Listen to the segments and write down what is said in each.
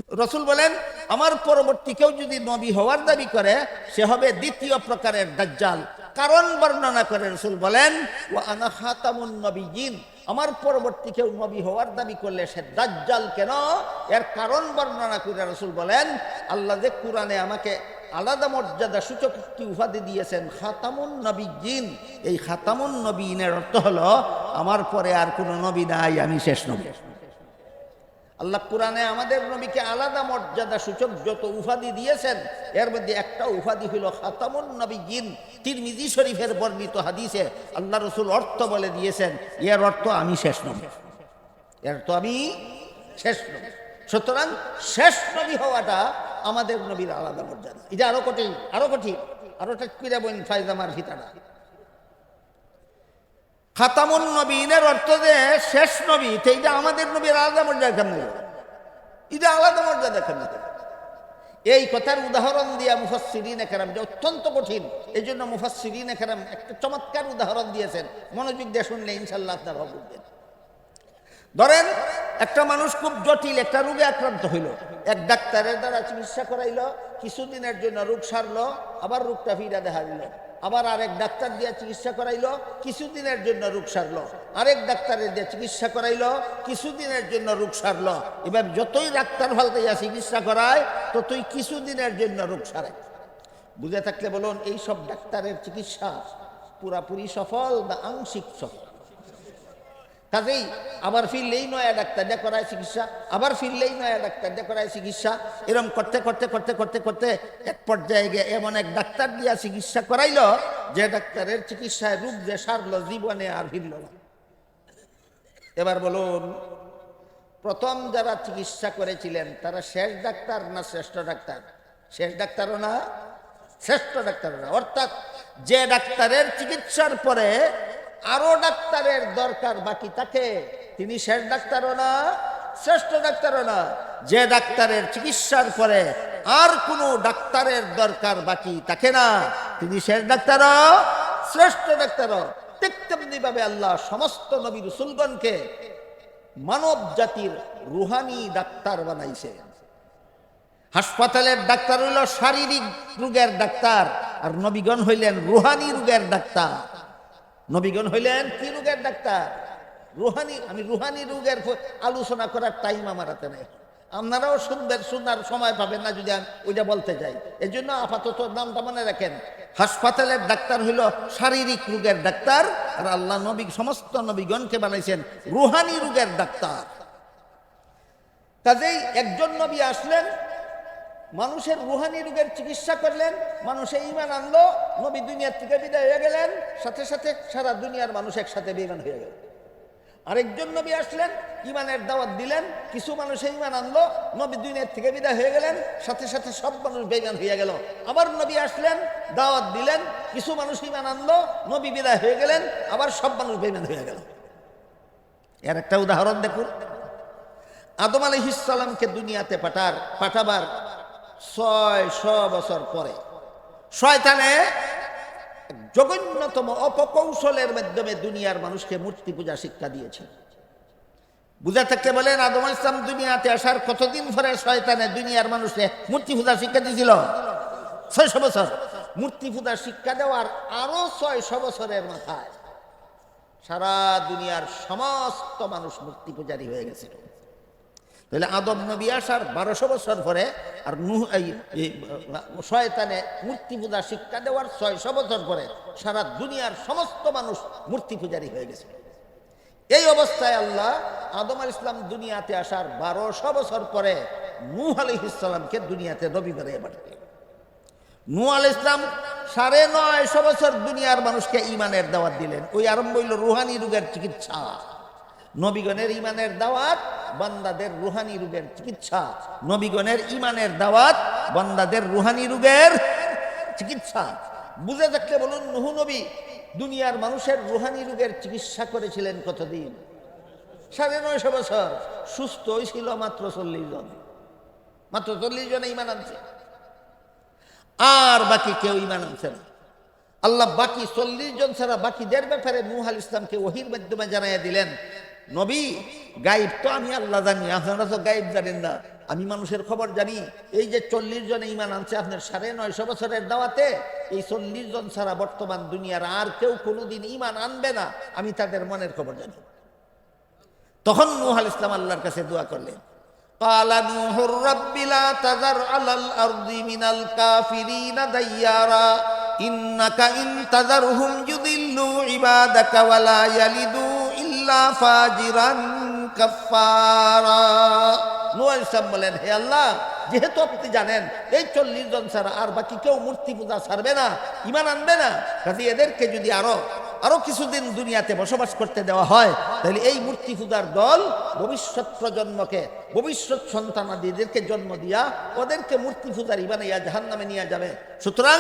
রসুল বলেন আমার পরবর্তী কেউ যদি নবী হওয়ার দাবি করে সে হবে দ্বিতীয় প্রকারের দাজ্জাল। কারণ বর্ণনা করে রসুল বলেন ওয়া আনা খাতামুন নবিয়্যিন, আমার পরবর্তী কেউ নবী হওয়ার দাবি করলে সে দাজ্জাল। কেন? এর কারণ বর্ণনা করে রসুল বলেন আল্লাহ যে কোরআনে আমাকে আলাদা মর্যাদা সূচক একটি উপাধি দিয়েছেন খাতামুন নবিয়্যিন, এই খাতামুন নবিয়্যিনের অর্থ হলো আমার পরে আর কোনো নবী নাই, আমি শেষ নবী। আল্লাহ কোরআনে আমাদের নবীকে আলাদা মর্যাদা সূচক যত উপাধি দিয়েছেন এর মধ্যে একটা উপাধি হলো খাতামুন নবিয়্যিন। তিরমিজি শরীফের বর্ণিত হাদিসে আল্লাহ রসুল অর্থ বলে দিয়েছেন এর অর্থ আমি শেষ নবী, এর অর্থ আমি শেষ নবী। সুতরাং শেষ নবী হওয়াটা আমাদের নবীর আলাদা মর্যাদা। এটা আরো কঠিন, আরো কঠিন, আরো টেক্কিরা বইন ফায়জামার ভিতাটা। খাতামুন নবীনের অর্থ যে শেষ নবী, এইটা আমাদের নবীর আলাদা মর্যাদা কেমন? এটা আলাদা মর্যাদা কেমন? এই কথার উদাহরণ দিয়া মুফাসসিরিনে কেরাম, যে অত্যন্ত কঠিন, এই জন্য মুফাসসিরিনে কেরাম একটা চমৎকার উদাহরণ দিয়েছেন। মনোযোগ দিয়ে শুনলে ইনশাল্লাহ আপনারা বুঝবেন। ধরেন একটা মানুষ খুব জটিল একটা রোগে আক্রান্ত হইল, এক ডাক্তারের দ্বারা চিকিৎসা করাইল, কিছুদিনের জন্য রোগ সারলো, আবার রোগটা ফিরা দেখা দিল। আবার আরেক ডাক্তার দিয়ে চিকিৎসা করাইলো, কিছুদিনের জন্য রোগ সারলো, আরেক ডাক্তারের দিয়ে চিকিৎসা করাইলো, কিছুদিনের জন্য রোগ সারলো। এবার যতই ডাক্তার ফালতাইয়া চিকিৎসা করায় ততই কিছুদিনের জন্য রোগ সারে। বুঝে থাকলে বলুন এই সব ডাক্তারের চিকিৎসা পুরাপুরি সফল বা আংশিক সফল? কাজেই আবার ফিরলেই নয়া ডাক্তার দিয়ে করায় চিকিৎসা, আবার ফিরলেই নয়া ডাক্তার দিয়ে করায় চিকিৎসা। এরকম করতে করতে করতে করতে করতে এক পর্যায়ে গিয়ে এমন এক ডাক্তার দিয়া চিকিৎসা করাইল যে ডাক্তারের চিকিৎসায় রোগ যে সারলো, জীবনে আর ফিরল না। এবার বলুন প্রথম যারা চিকিৎসা করেছিলেন তারা শেষ ডাক্তার না শ্রেষ্ঠ ডাক্তার? শেষ ডাক্তারও না, শ্রেষ্ঠ ডাক্তারও না। অর্থাৎ যে ডাক্তারের চিকিৎসার পরে আরো ডাক্তারের দরকার বাকি থাকে তিনি শেষ ডাক্তারও না, শ্রেষ্ঠ ডাক্তারও না। যে ডাক্তারের চিকিৎসার পরে আর কোনো ডাক্তারের দরকার বাকি থাকে না তিনি শেষ ডাক্তারও, শ্রেষ্ঠ ডাক্তারও। ঠিক তেমনি ভাবে আল্লাহ সমস্ত নবী রাসূলগণকে মানব জাতির রুহানি ডাক্তার বানাইছে। হাসপাতালের ডাক্তার হইল শারীরিক রোগের ডাক্তার, আর নবীগণ হইলেন রুহানি রোগের ডাক্তার। নবীগণ হইলেন কি রোগের ডাক্তার? রুহানি। আমি রুহানি রোগের আলোচনা করার টাইম আমার হাতে নেই, আপনারাও শুনবেন, শোনার সময় পাবেন না যদি আমি ওইটা বলতে যাই। এই জন্য আপাতত নামটা মনে রাখেন, হাসপাতালের ডাক্তার হইল শারীরিক রোগের ডাক্তার, আর আল্লাহ নবী সমস্ত নবীগণকে বানাইছেন রুহানি রোগের ডাক্তার। কাজেই একজন নবী আসলেন, মানুষের রুহানি রোগের চিকিৎসা করলেন, মানুষে ঈমান আনলো, নবী দুনিয়ার থেকে বিদায় হয়ে গেলেন, সাথে সাথে সারা দুনিয়ার মানুষ একসাথে বেঈমান হয়ে গেল। আরেকজন নবী আসলেন, ঈমানের দাওয়াত দিলেন, কিছু মানুষে ঈমান আনলো, নবী দুনিয়ার থেকে বিদায় হয়ে গেলেন, সাথে সাথে সব মানুষ বেঈমান হয়ে গেল। আবার নবী আসলেন, দাওয়াত দিলেন, কিছু মানুষ ঈমান আনলো, নবী বিদায় হয়ে গেলেন, আবার সব মানুষ বেঈমান হয়ে গেল। এর একটা উদাহরণ দেখুন। আদম আলাইহিস সালামকে দুনিয়াতে পাঠাবার 600 বছর পরে শয়তানে জঘন্যতম অপকৌশলের মাধ্যমে দুনিয়ার মানুষকে মূর্তি পূজা শিক্ষা দিয়েছে। বুঝা থাকতে বলেন আদম আলাইহিস সালাম দুনিয়াতে আসার কতদিন পরে শয়তানে দুনিয়ার মানুষকে মূর্তি পূজা শিক্ষা দিয়েছিল? 600 বছর। মূর্তি পূজা শিক্ষা দেওয়ার আরো 600 বছরের মাথায় সারা দুনিয়ার সমস্ত মানুষ মূর্তি পূজারী হয়ে গেছিল। তাহলে আদম নবী আসার 1200 বছর পরে আর শয়তানে মূর্তি পূজা শিক্ষা দেওয়ার 600 বছর পরে সারা দুনিয়ার সমস্ত মানুষ মূর্তি পূজারী হয়ে গেছে। এই অবস্থায় আল্লাহ আদম আলাইহিস সালাম দুনিয়াতে আসার 1200 বছর পরে নূহ আলাইহিস সালামকে দুনিয়াতে নবী বানিয়ে পাঠালেন। নূহ আলাইহিস সালাম 950 বছর দুনিয়ার মানুষকে ঈমানের দাওয়াত দিলেন। ওই আরম্ভ হইল রুহানি রোগের চিকিৎসা। নবীগণের ঈমানের দাওয়াত, বান্দাদের রুহানি রোগের চিকিৎসা। নবীগণের ঈমানের দাওয়াত, বান্দাদের রুহানি রোগের চিকিৎসা। বুঝে থাকলে বলুন নূহ নবী দুনিয়ার মানুষের রুহানি রোগের চিকিৎসা করেছিলেন কতদিন? 950 বছর। সুস্থ হয়েছিল মাত্র 40 জন। মাত্র 40 জনে ঈমান আনছে, আর বাকি কেউ ঈমান আনছে না। আল্লাহ বাকি 40 জন ছাড়া বাকিদের ব্যাপারে নূহ আলাইহিস সালামকে ওহীর মাধ্যমে জানাইয়া দিলেন নবী, গায়েব তো আমি আল্লাহ জানি, আপনারা তো গায়েব জানেন না, আমি মানুষের খবর জানি। এই যে 40 জনে ঈমান আনছে আপনার 950 বছরের দাওয়াতে, এই 40 জন ছাড়া বর্তমান দুনিয়ার আর কেউ কোনোদিন ঈমান আনবে না, আমি তাদের মনের খবর জানি। তখন নূহ আলাইহিস সালাম আল্লাহর কাছে দোয়া করলেন, ক্বালা নূহুর রাব্বি লা তাযার আলাল আরদি মিনাল কাফিরিনা দাইয়ারা ইন্নাকা ইন তাযারহুম ইউদিল্লু ইবাদাকা ওয়া লা ইয়ালিদু ইল্লা ফাজিরান কাফফারা। নূহ আলাইহিস সালাম বলেন, হে আল্লাহ, যেহেতু আপনি জানেন এই 40 জন ছাড়া আর বাকি কেউ মূর্তি পূজা ছাড়বে না, ঈমান আনবে না, কাজে এদেরকে যদি আরো কিছুদিন দুনিয়াতে বসবাস করতে দেওয়া হয়, তাহলে এই মূর্তি পূজার দল ভবিষ্যৎ প্রজন্মকে, ভবিষ্যৎ সন্তানাদিদেরকে জন্ম দিয়া ওদেরকে মূর্তি পূজার বানাইয়া জাহান্নামে নিয়ে যাবে। সুতরাং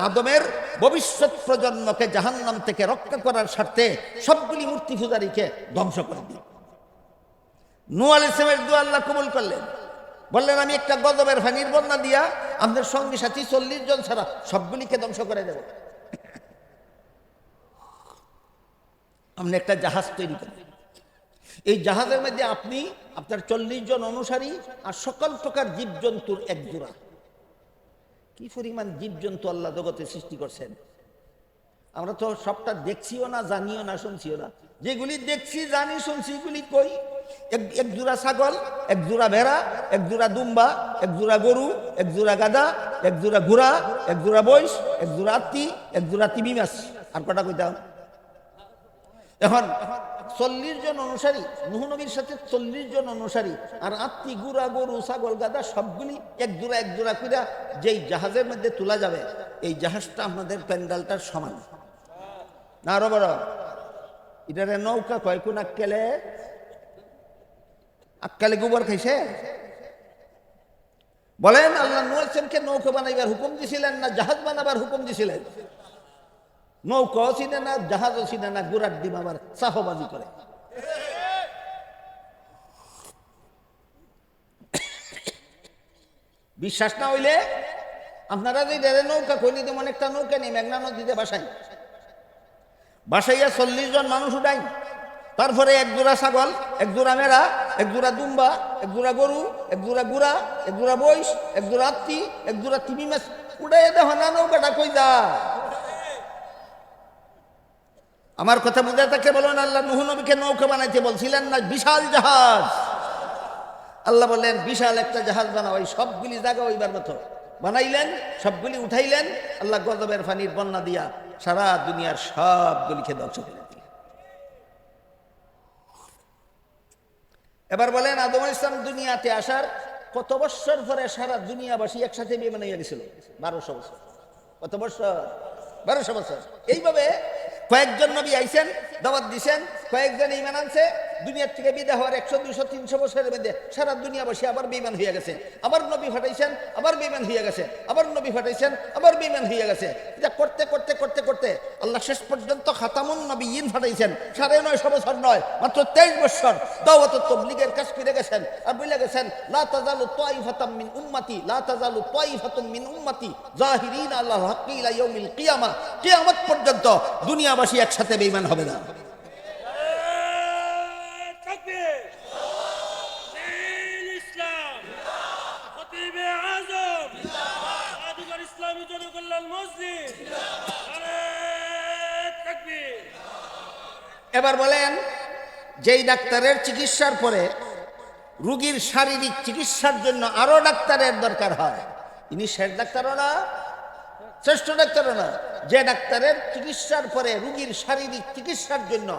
আদমের ভবিষ্যৎ প্রজন্মকে জাহান্নাম থেকে রক্ষা করার স্বার্থে সবগুলি মূর্তি পূজারীকে ধ্বংস করে দিল। নূহ আলাইহিস সালামের দোয়া আল্লাহ কবুল করলেন। বললেন, আমি একটা গজবের পানির বন্যা দিয়া আমাদের সঙ্গী সাথী 40 জন ছাড়া সবগুলিকে ধ্বংস করে দেব। আপনি একটা জাহাজ তৈরি করেন, এই জাহাজের মধ্যে আপনি, আপনার 40 জন অনুসারী আর সকল প্রকার জীবজন্তুর এক জোড়া। কি পরিমাণ জীবজন্তু আল্লাহ জগতে সৃষ্টি করছেন! আমরা তো সবটা দেখছিও না, জানিও না, শুনছিও না। যেগুলি দেখছি, জানি, শুনছি, এগুলি কই? এক জোড়া ছাগল, এক জোড়া ভেড়া, এক জোড়া দুম্বা, এক জোড়া গরু, এক জোড়া গাধা, এক জোড়া ঘোড়া, এক জোড়া বৈশ, এক জোড়া আত্তি, এক জোড়া তিমি মাছ। আর কটা কইতাম? এখন 40 জন অনুসারী, নূহ নবীর সাথে 40 জন অনুসারী আর আত্তি, গুড়া, গরু, ছাগল, গাধা সবগুলি এক জোড়া কইরা যেই জাহাজের মধ্যে তোলা যাবে, এই জাহাজটা আমাদের প্যান্ডালটার সমান না, আরো বড়। এটারে নৌকা কয়। কোন আক্কালে গোবর খাইছে? বলেন, আল্লাহ নূহ আলাইহিস সালামকে নৌকা বানাইবার হুকুম দিছিলেন না জাহাজ বানাবার হুকুম দিছিলেন? নৌকাও চিনে না, জাহাজও চিনে না, গুড়ার ডিম আবার চাহবাজি করে। বিশ্বাস না হইলে আপনারা যে নৌকা কইনি, তেমন একটা নৌকা নেই, মেঘনা নদীতে বাসাইয়া 40 জন মানুষ উঠাই, তারপরে এক জোড়া ছাগল, এক জোড়া মেড়া, এক জোড়া দুম্বা, এক জোড়া গরু, এক জোড়া গুড়া, এক জোড়া বৈশ, এক জোড়া আত্তি, এক জোড়া তিমি মাছ উড়াইয়া দেখো না, নৌকাটা কই যা। আমার কথা বুঝে তাকে বলেন, আল্লাহ নূহ নবীকে নৌকা বানাইতে বলছিলেন না বিশাল জাহাজ? আল্লাহ বললেন, বিশাল একটা জাহাজ বানাও, এই সবগুলি জায়গা ওইবার মতো বানাইলেন, সবগুলি উঠাইলেন। আল্লাহ গজবের পানির বন্যা দিয়া সারা দুনিয়ার সবগুলিকে ধ্বংস করে দিলেন। এবার বলেন, আদম আলাইহিস সালাম দুনিয়াতে আসার কত বছর পরে সারা দুনিয়াবাসী একসাথে বেঈমান হয়ে গেছিল? 1200 বছর। কত বছর? 1200 বছর। এইভাবে কয়েকজন নবী আইছেন, দাওয়াত দিছেন, কয়েকজন ঈমান আনছে, দুনিয়ার থেকে বিদায় হওয়ার 100, 200, 300 বছরের মধ্যে সারা দুনিয়াবাসী আবার বেঈমান হয়ে গেছে। আবার নবী ফাটাইছেন, আবার বেঈমান হয়ে গেছে, আবার নবী ফাটাইছেন, আবার বেঈমান হয়ে গেছে। এটা করতে করতে করতে করতে আল্লাহ শেষ পর্যন্ত খাতামুন নবিয়্যিন ফাটাইছেন। 950 বছর নয়, মাত্র 23 বছর দাওয়াত ও তাবলীগের কাজ করে গেছেন। আর বলে গেছেন, লা তাযালু তাইফাতুম মিন উম্মতি, লা তাযালু তাইফাতুম মিন উম্মতি যাহিরিনা আলাল হাক্কি ইলা ইয়াউমিল কিয়ামা। কিয়ামত পর্যন্ত দুনিয়াবাসী একসাথে বেঈমান হবে না। এবার বলেন, যেই ডাক্তারের চিকিৎসার পরে রোগীর শারীরিক চিকিৎসার জন্য আরো ডাক্তারের দরকার হয়, ইনি শেষ ডাক্তারও না, শ্রেষ্ঠ ডাক্তারও না। যে ডাক্তারের চিকিৎসার পরে রোগীর শারীরিক চিকিৎসার জন্য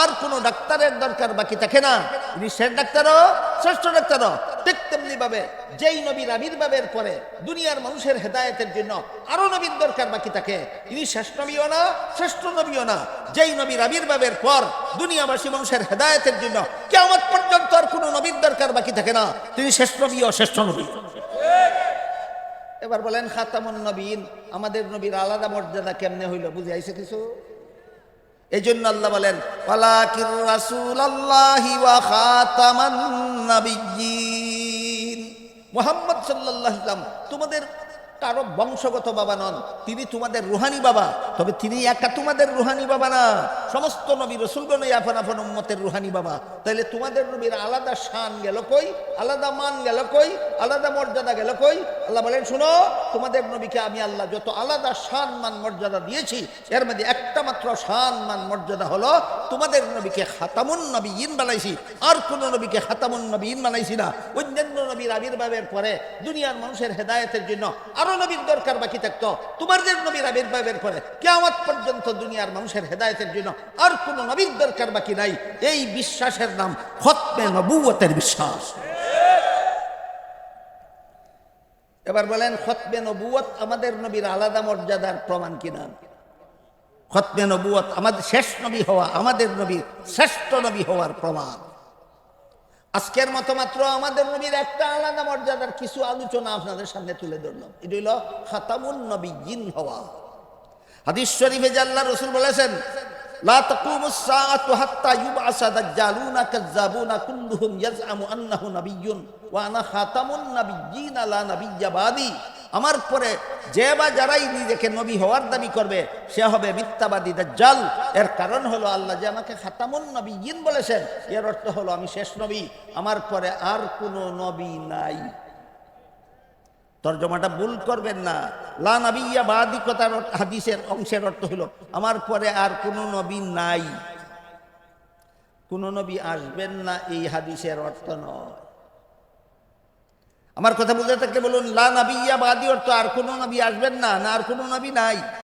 আর কোনো ডাক্তারের দরকার বাকি থাকে না, ইনি শেষ ডাক্তারও, শ্রেষ্ঠ ডাক্তারও। ঠিক তেমনি ভাবে যেই নবীর আবির্ভাবের পরে দুনিয়ার মানুষের হেদায়েতের জন্য আরো নবীর দরকার বাকি থাকে, ইনি শেষ নবীও না, শ্রেষ্ঠ নবীও না। যেই নবীর আবির্ভাবের পর দুনিয়াবাসী মানুষের হেদায়েতের জন্য কিয়ামত পর্যন্ত আর কোনো নবীর দরকার বাকি থাকে না, তিনি শেষ নবী ও শ্রেষ্ঠ নবী। এবার বলেন, খাতামুন নবীন, আমাদের নবীর আলাদা মর্যাদা কেমনে হইল? বুঝে আইছে কিছু? এই জন্য আল্লাহ বলেন, ওয়ালাকির রাসূলুল্লাহি ওয়া খাতামান নাবিয়্যিন। মুহাম্মদ সাল্লাল্লাহু আলাইহি ওয়াসাল্লাম তোমাদের কারো বংশগত বাবা নন, তিনি তোমাদের রুহানি বাবা। তবে তিনি একা তোমাদের রুহানি বাবা না, সমস্ত নবী রসুলগণই আপন আপন উম্মতের রুহানি বাবা, তাইলে তোমাদের নবীর আলাদা শান গেল কই, আলাদা মান গেল কই, আলাদা মর্যাদা গেল কই? আল্লাহ বলেন শুনো, তোমাদের নবীকে আমি আল্লাহ যত আলাদা শান মান মর্যাদা দিয়েছি, এর মধ্যে একটা মাত্র শান মান মর্যাদা হলো তোমাদের নবীকে খাতামুন নবিয়্যিন বানাইছি। আর কোন নবীকে খাতামুন নবিয়্যিন বানাইছি না। অন্যান্য নবীর আবির্ভাবের পরে দুনিয়ার মানুষের হেদায়েতের জন্য আরো নবীর দরকার বাকি থাকতো, তোমাদের নবীর আবির্ভাবের পরে কিয়ামত পর্যন্ত দুনিয়ার মানুষের হেদায়েতের জন্য আর কোন নবীর দরকার বাকি নাই। এই বিশ্বাসের নাম খতমে নবুয়তের বিশ্বাস। এবার বলেন, খতমে নবুয়ত আমাদের নবীর আলাদা মর্যাদার প্রমাণ কিনা? খতমে নবুয়ত আমাদের শেষ নবী হওয়া, আমাদের নবীর শ্রেষ্ঠ নবী হওয়ার প্রমাণ। আজকের মতো মাত্র আমাদের নবীর একটা আলাদা মর্যাদার কিছু আলোচনা আপনাদের সামনে তুলে ধরলাম। এটা হইল খাতামুন নবিয়্যিন হওয়া। হাদিস শরীফে যে আল্লাহ রাসূল বলেছেন, লা তাকুমুস সাআতু হাত্তা ইউবআসা দাজ্জালুনা কাযযাবুনা কুল্লুহুম ইয়াজআমু আন্নাহু নাবিয়্যুন ওয়া আনা খাতামুন নাবিয়্যিন লা নাবিয়্যা বাদি। আমার পরে যে বা যারাই নিজেকে নবী হওয়ার দাবি করবে সে হবে মিথ্যাবাদী দাজ্জাল। এর কারণ হলো আল্লাহ যে আমাকে খাতামুন নবিয়্যিন বলেছেন, এর অর্থ হলো আমি শেষ নবী, আমার পরে আর কোনো নবী নাই। তর্জমাটা ভুল করবেন না। লা নাবিয়্যা বাদি কথার হাদিসের অংশের অর্থ হলো আমার পরে আর কোনো নবী নাই, কোনো নবী আসবেন না, এই হাদিসের অর্থ নয়। আমার কথা বুঝে থাকলে বলুন, লা নাবিয়্যা বাদি অর্থ আর কোনো নবী আসবেন না, না আর কোনো নবী নাই।